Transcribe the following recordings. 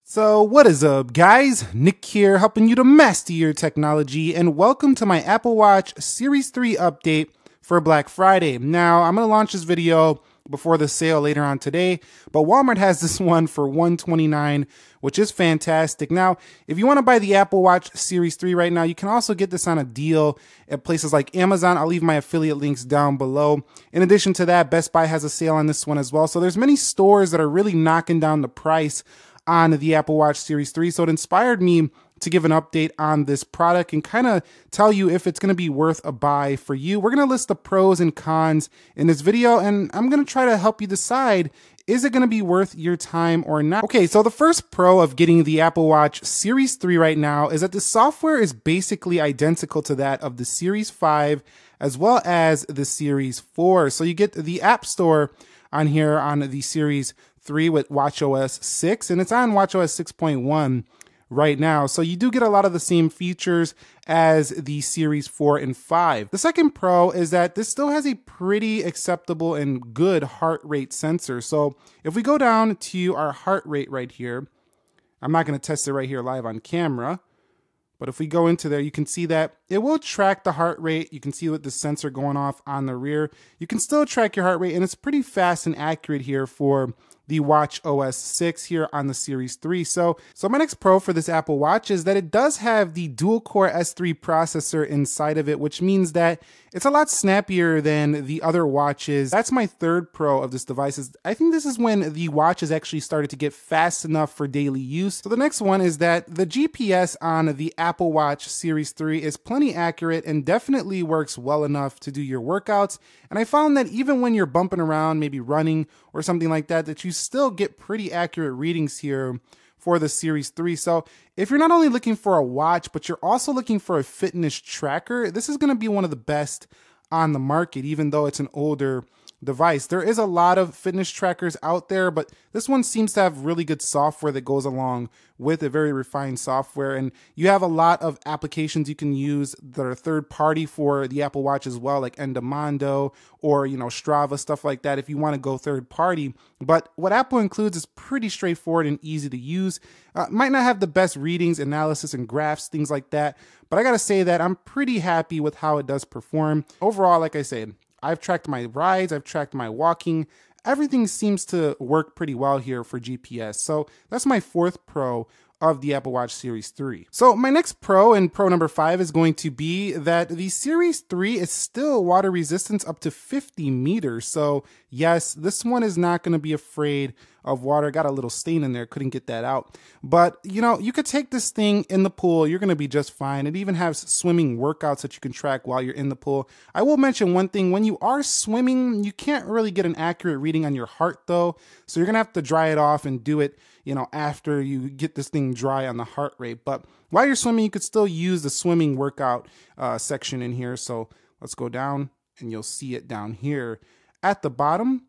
So what is up, guys? Nick here, helping you to master your technology, and welcome to my Apple Watch Series 3 update for Black Friday. Now, I'm going to launch this video before the sale later on today, but Walmart has this one for $129, which is fantastic. Now, if you want to buy the Apple Watch Series 3 right now, you can also get this on a deal at places like Amazon. I'll leave my affiliate links down below. In addition to that, Best Buy has a sale on this one as well. So there's many stores that are really knocking down the price on the Apple Watch Series 3. So it inspired me to give an update on this product and kind of tell you if it's going to be worth a buy for you. We're going to list the pros and cons in this video, and I'm going to try to help you decide, is it going to be worth your time or not? Okay, so the first pro of getting the Apple Watch Series 3 right now is that the software is basically identical to that of the Series 5 as well as the Series 4. So you get the App Store on here on the Series 3 with watchOS 6, and it's on watchOS 6.1 right now. So you do get a lot of the same features as the Series 4 and 5. The second pro is that this still has a pretty acceptable and good heart rate sensor. So if we go down to our heart rate right here, I'm not going to test it right here live on camera, but if we go into there, you can see that it will track the heart rate. You can see with the sensor going off on the rear. You can still track your heart rate, and it's pretty fast and accurate here for the watchOS 6 here on the Series 3. So my next pro for this Apple Watch is that it does have the dual-core S3 processor inside of it, which means that it's a lot snappier than the other watches. That's my third pro of this device. I think this is when the watch has actually started to get fast enough for daily use. So the next one is that the GPS on the Apple Watch Series 3 is plenty accurate and definitely works well enough to do your workouts. And I found that even when you're bumping around, maybe running or something like that, that you still get pretty accurate readings here for the Series 3. So if you're not only looking for a watch, but you're also looking for a fitness tracker, this is going to be one of the best on the market, even though it's an older device. There is a lot of fitness trackers out there, but this one seems to have really good software that goes along with it, very refined software. And you have a lot of applications you can use that are third party for the Apple Watch as well, like Endomondo or, Strava, stuff like that, if you want to go third party. But what Apple includes is pretty straightforward and easy to use. Might not have the best readings, analysis, and graphs, things like that, but I gotta say that I'm pretty happy with how it does perform. Overall, like I said, I've tracked my rides, I've tracked my walking. Everything seems to work pretty well here for GPS. So that's my fourth pro of the Apple Watch Series 3. So my next pro, and pro number 5, is going to be that the Series 3 is still water resistance up to 50 meters. So yes, this one is not going to be afraid of water. Got a little stain in there, couldn't get that out. But you could take this thing in the pool, you're going to be just fine. It even has swimming workouts that you can track while you're in the pool. I will mention one thing: when you are swimming, you can't really get an accurate reading on your heart though. So you're going to have to dry it off and do it, after you get this thing dry on the heart rate. But while you're swimming, you could still use the swimming workout section in here. So let's go down and you'll see it down here at the bottom.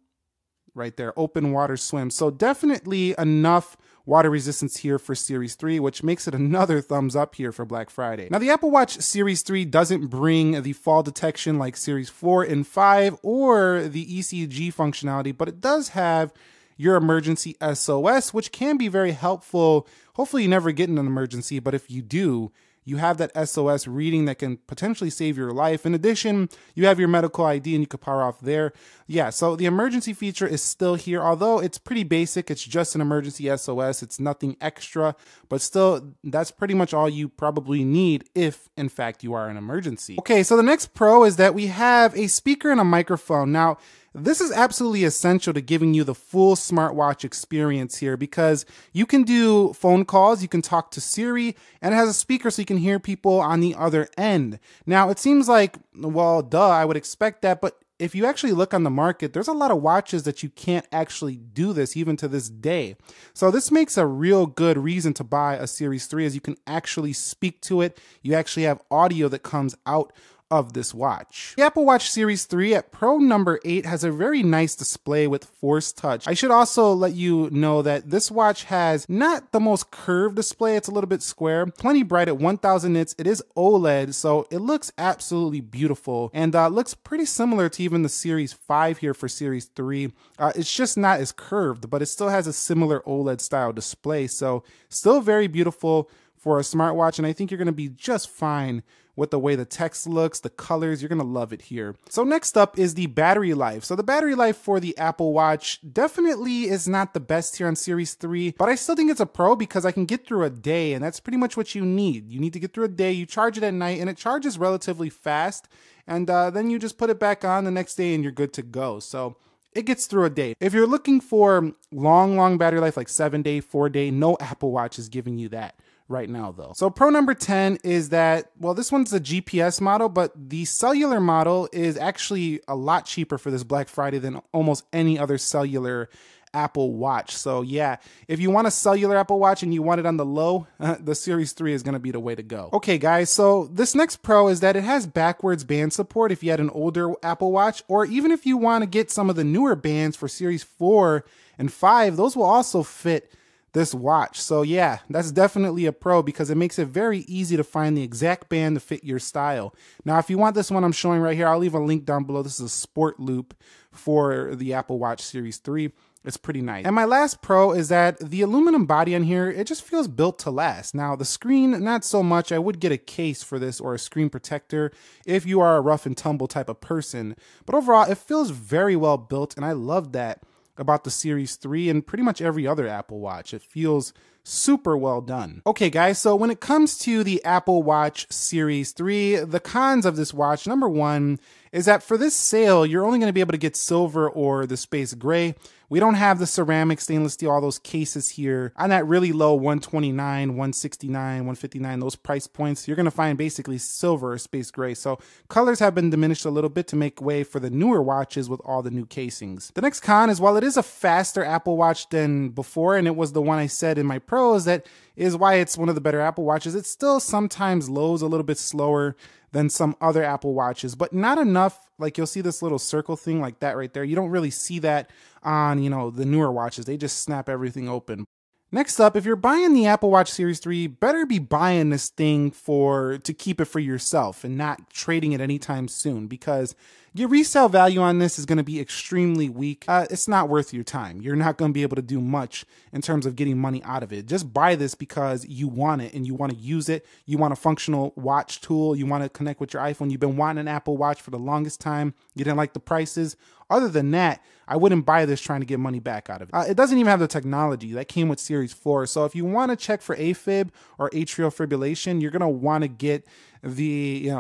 Right there, open water swim. So definitely enough water resistance here for Series 3, which makes it another thumbs up here for Black Friday. Now, the Apple Watch Series 3 doesn't bring the fall detection like Series 4 and 5 or the ECG functionality, but it does have your emergency SOS, which can be very helpful. Hopefully you never get in an emergency, but if you do, you have that SOS reading that can potentially save your life. In addition, you have your medical ID and you can power off there. Yeah, so the emergency feature is still here, although it's pretty basic. It's just an emergency SOS. It's nothing extra, but still, that's pretty much all you probably need if, in fact, you are an emergency. Okay, so the next pro is that we have a speaker and a microphone. Now, this is absolutely essential to giving you the full smartwatch experience here, because you can do phone calls, you can talk to Siri, and it has a speaker so you can hear people on the other end. Now, it seems like, well, duh, I would expect that, but if you actually look on the market, there's a lot of watches that you can't actually do this even to this day. So this makes a real good reason to buy a Series 3, as you can actually speak to it. You actually have audio that comes out of this watch. The Apple Watch Series 3 at Pro number 8 has a very nice display with Force Touch. I should also let you know that this watch has not the most curved display. It's a little bit square, plenty bright at 1000 nits. It is OLED, so it looks absolutely beautiful and looks pretty similar to even the Series 5 here for Series 3. It's just not as curved, but it still has a similar OLED style display, so still very beautiful for a smartwatch, and I think you're going to be just fine with the way the text looks, the colors. You're going to love it here. So next up is the battery life. So the battery life for the Apple Watch definitely is not the best here on Series 3, but I still think it's a pro because I can get through a day, and that's pretty much what you need. You need to get through a day, you charge it at night, and it charges relatively fast, and then you just put it back on the next day and you're good to go. So it gets through a day. If you're looking for long battery life, like 7-day, 4-day, no Apple Watch is giving you that right now though. So Pro number 10 is that, well, this one's a GPS model, but the cellular model is actually a lot cheaper for this Black Friday than almost any other cellular Apple Watch. So yeah, if you want a cellular Apple Watch and you want it on the low, the Series 3 is going to be the way to go. Okay guys, so this next pro is that it has backwards band support if you had an older Apple Watch, or even if you want to get some of the newer bands for Series 4 and 5, those will also fit this watch. So yeah, that's definitely a pro because it makes it very easy to find the exact band to fit your style. Now, if you want this one I'm showing right here, I'll leave a link down below. This is a sport loop for the Apple Watch Series 3. It's pretty nice. And my last pro is that the aluminum body on here, it just feels built to last. Now the screen, not so much. I would get a case for this or a screen protector if you are a rough and tumble type of person. But overall, it feels very well built, and I love that about the Series 3 and pretty much every other Apple Watch. It feels super well done. Okay guys, so when it comes to the Apple Watch Series 3, the cons of this watch, number one, is that for this sale, you're only going to be able to get silver or the space gray. We don't have the ceramic, stainless steel, all those cases here on that really low 129, 169, 159, those price points. You're going to find basically silver or space gray. So colors have been diminished a little bit to make way for the newer watches with all the new casings. The next con is, while it is a faster Apple Watch than before, and it was the one I said in my pros, that is why it's one of the better Apple Watches, it still sometimes loads a little bit slower than some other Apple Watches, but not enough. Like, you'll see this little circle thing like that right there. You don't really see that on, you know, the newer watches. They just snap everything open. Next up, if you're buying the Apple Watch Series 3, better be buying this thing to keep it for yourself and not trading it anytime soon, because your resale value on this is going to be extremely weak. It's not worth your time. You're not going to be able to do much in terms of getting money out of it. Just buy this because you want it and you want to use it. You want a functional watch tool. You want to connect with your iPhone. You've been wanting an Apple Watch for the longest time. You didn't like the prices. Other than that, I wouldn't buy this trying to get money back out of it. It doesn't even have the technology that came with Series 4. So if you want to check for AFib or atrial fibrillation, you're going to want to get the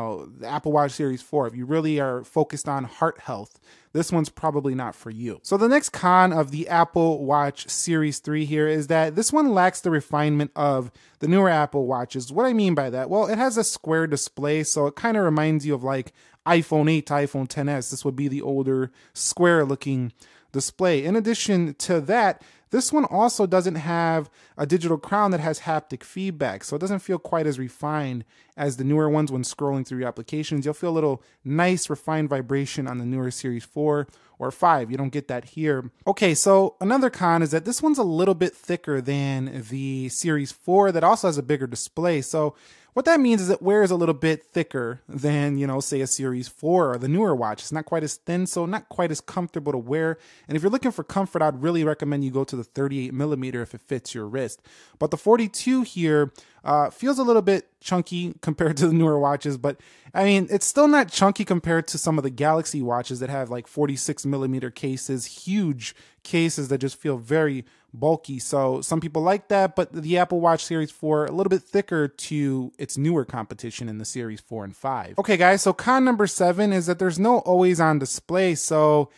Apple Watch Series 4. If you really are focused on heart health, this one's probably not for you. So the next con of the Apple Watch Series 3 here is that this one lacks the refinement of the newer Apple Watches. What I mean by that? Well, it has a square display, so it kind of reminds you of like iPhone 8 to iPhone XS. This would be the older square looking display. In addition to that, this one also doesn't have a digital crown that has haptic feedback, so it doesn't feel quite as refined as the newer ones when scrolling through your applications. You'll feel a little nice refined vibration on the newer Series 4 or 5. You don't get that here. Okay, so another con is that this one's a little bit thicker than the Series 4 that also has a bigger display. So what that means is it wears a little bit thicker than, say a Series 4 or the newer watch. It's not quite as thin, so not quite as comfortable to wear. And if you're looking for comfort, I'd really recommend you go to the 38 millimeter if it fits your wrist. But the 42 here feels a little bit chunky compared to the newer watches, but I mean, it's still not chunky compared to some of the Galaxy watches that have like 46 millimeter cases, huge cases that just feel very bulky. So some people like that, but the Apple Watch Series 4, a little bit thicker to its newer competition in the Series 4 and 5. Okay guys, so con number 7 is that there's no always on display. So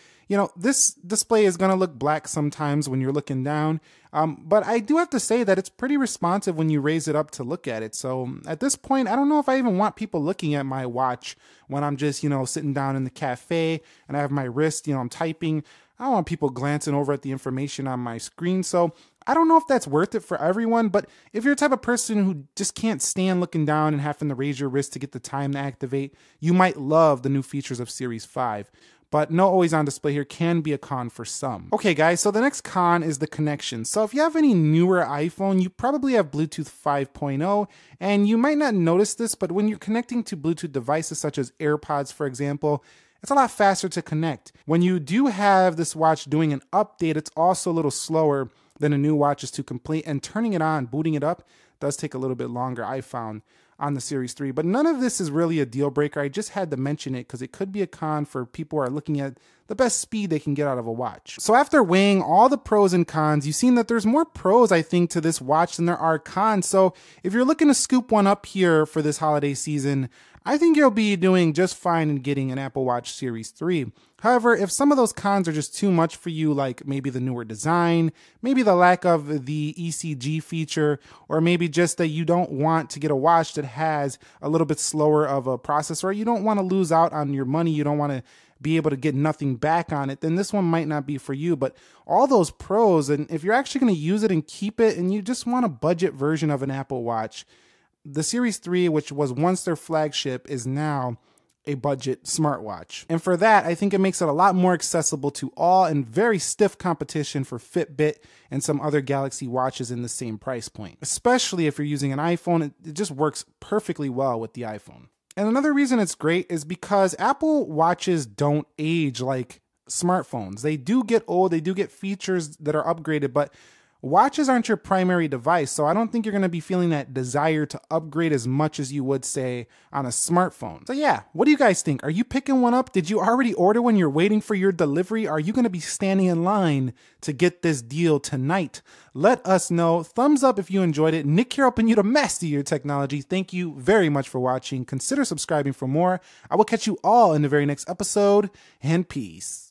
this display is going to look black sometimes when you're looking down, but I do have to say that it's pretty responsive when you raise it up to look at it. So at this point, I don't know if I even want people looking at my watch when I'm just, sitting down in the cafe and I have my wrist, I'm typing. I don't want people glancing over at the information on my screen. So I don't know if that's worth it for everyone, but if you're the type of person who just can't stand looking down and having to raise your wrist to get the time to activate, you might love the new features of Series 5. But no always on display here can be a con for some. Okay guys, so the next con is the connection. So if you have any newer iPhone, you probably have Bluetooth 5.0, and you might not notice this, but when you're connecting to Bluetooth devices such as AirPods, for example, it's a lot faster to connect. When you do have this watch doing an update, it's also a little slower than a new watch is to complete, and turning it on, booting it up, does take a little bit longer, I found, on the Series 3. But none of this is really a deal breaker. I just had to mention it because it could be a con for people who are looking at the best speed they can get out of a watch. So after weighing all the pros and cons, you've seen that there's more pros, I think, to this watch than there are cons. So if you're looking to scoop one up here for this holiday season, I think you'll be doing just fine in getting an Apple Watch Series 3. However, if some of those cons are just too much for you, like maybe the newer design, maybe the lack of the ECG feature, or maybe just that you don't want to get a watch that has a little bit slower of a processor, you don't want to lose out on your money, you don't want to be able to get nothing back on it, then this one might not be for you. But all those pros, and if you're actually going to use it and keep it, and you just want a budget version of an Apple Watch, the Series 3, which was once their flagship, is now a budget smartwatch. And for that, I think it makes it a lot more accessible to all, and very stiff competition for Fitbit and some other Galaxy watches in the same price point. Especially if you're using an iPhone, it just works perfectly well with the iPhone. And another reason it's great is because Apple Watches don't age like smartphones. They do get old, they do get features that are upgraded, but watches aren't your primary device, so I don't think you're going to be feeling that desire to upgrade as much as you would, say, on a smartphone. So yeah, what do you guys think? Are you picking one up? Did you already order one? You're waiting for your delivery? Are you going to be standing in line to get this deal tonight? Let us know. Thumbs up if you enjoyed it. Nick here, helping you to master your technology. Thank you very much for watching. Consider subscribing for more. I will catch you all in the very next episode, and peace.